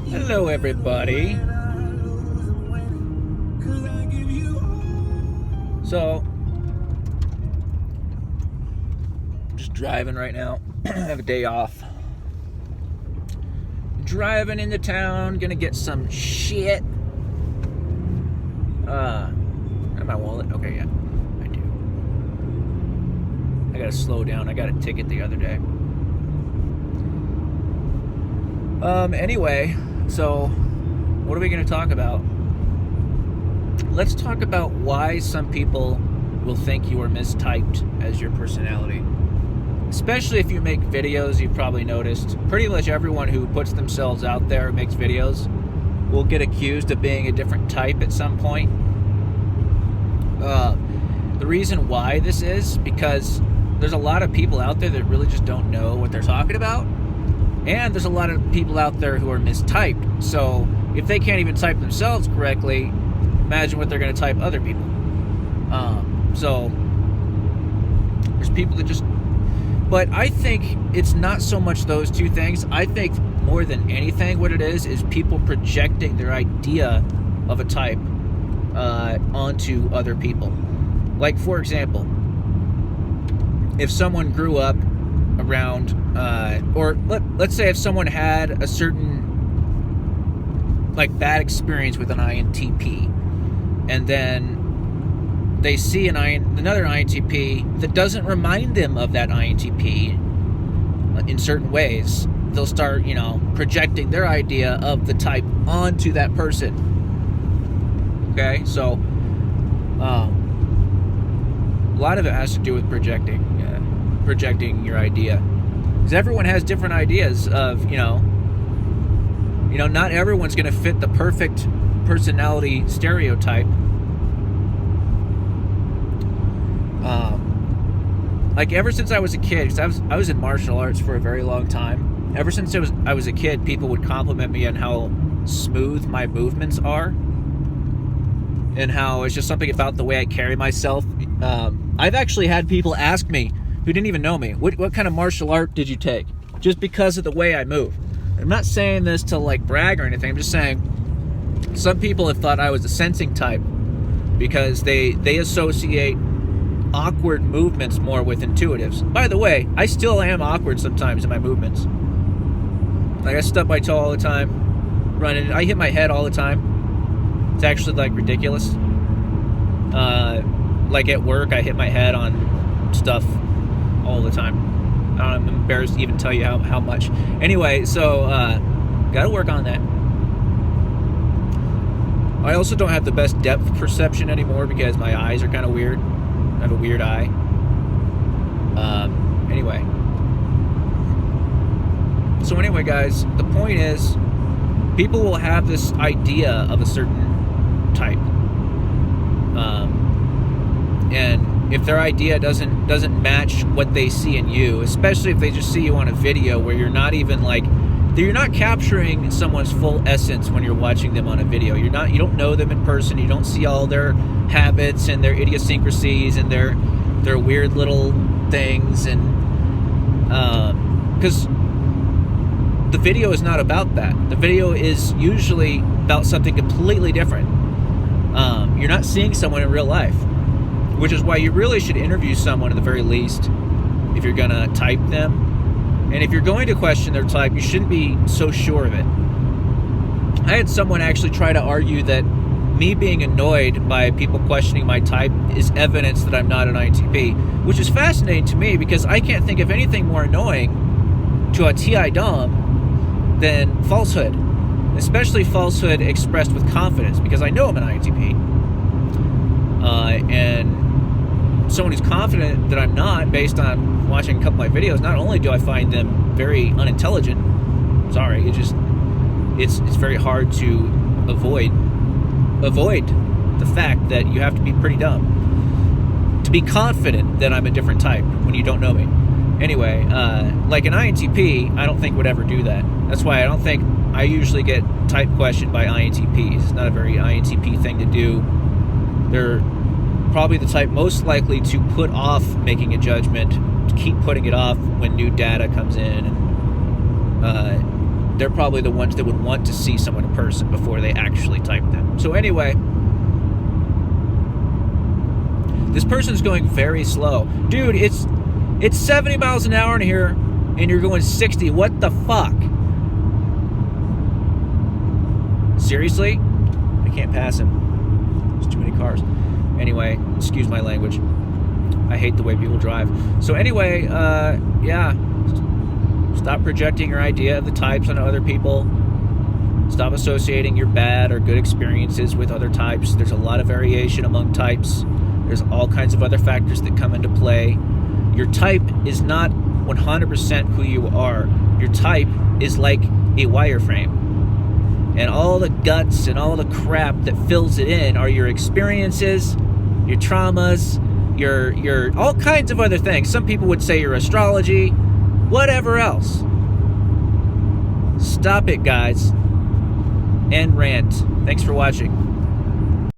Hello, everybody. So, I'm just driving right now. I have a day off. Driving into town, gonna get some shit. Have my wallet? Okay, yeah, I do. I gotta slow down. I got a ticket the other day. Anyway, so what are we gonna talk about? Let's talk about why some people will think you are mistyped as your personality. Especially if you make videos, you've probably noticed pretty much everyone who puts themselves out there and makes videos will get accused of being a different type at some point. The reason why this is because there's a lot of people out there that really just don't know what they're talking about. And there's a lot of people out there who are mistyped. So if they can't even type themselves correctly, imagine what they're going to type other people. So there's people that just... But I think it's not so much those two things. I think more than anything what it is people projecting their idea of a type onto other people. Like, for example, if someone grew up around, or let's say if someone had a certain bad experience with an INTP, and then they see another INTP that doesn't remind them of that INTP in certain ways, they'll start, projecting their idea of the type onto that person. Okay, so a lot of it has to do with projecting your idea, because everyone has different ideas of not everyone's going to fit the perfect personality stereotype. Ever since I was a kid, because I was in martial arts for a very long time. Ever since I was a kid, people would compliment me on how smooth my movements are, and how it's just something about the way I carry myself. I've actually had people ask me who didn't even know me, what kind of martial art did you take? Just because of the way I move. I'm not saying this to brag or anything. I'm just saying some people have thought I was a sensing type because they associate awkward movements more with intuitives. By the way, I still am awkward sometimes in my movements. I stub my toe all the time, running. I hit my head all the time. It's actually ridiculous. At work, I hit my head on stuff all the time. I'm embarrassed to even tell you how much. Anyway, so gotta work on that. I also don't have the best depth perception anymore because my eyes are kind of weird. I have a weird eye. Anyway, guys, the point is, people will have this idea of a certain type, and if their idea doesn't match what they see in you, especially if they just see you on a video where you're not even you're not capturing someone's full essence when you're watching them on a video. You don't know them in person. You don't see all their habits and their idiosyncrasies and their weird little things, and because the video is not about that. The video is usually about something completely different. You're not seeing someone in real life, which is why you really should interview someone at the very least if you're gonna type them. And if you're going to question their type, you shouldn't be so sure of it. I had someone actually try to argue that me being annoyed by people questioning my type is evidence that I'm not an INTP, which is fascinating to me because I can't think of anything more annoying to a TI Dom than falsehood, especially falsehood expressed with confidence, because I know I'm an INTP. And someone who's confident that I'm not, based on watching a couple of my videos, not only do I find them very unintelligent, it's very hard to avoid the fact that you have to be pretty dumb to be confident that I'm a different type when you don't know me. Anyway, an INTP, I don't think would ever do that. That's why I don't think I usually get type questioned by INTPs. It's not a very INTP thing to do. They're probably the type most likely to put off making a judgment, to keep putting it off when new data comes in, and they're probably the ones that would want to see someone in person before they actually type them. So anyway, this person's going very slow. Dude, it's 70 miles an hour in here, and you're going 60. What the fuck? Seriously? I can't pass him. There's too many cars. Anyway, excuse my language. I hate the way people drive. So anyway, yeah. Stop projecting your idea of the types on other people. Stop associating your bad or good experiences with other types. There's a lot of variation among types. There's all kinds of other factors that come into play. Your type is not 100% who you are. Your type is like a wireframe. And all the guts and all the crap that fills it in are your experiences, your traumas, your all kinds of other things. Some people would say your astrology, whatever else. Stop it, guys. End rant. Thanks for watching.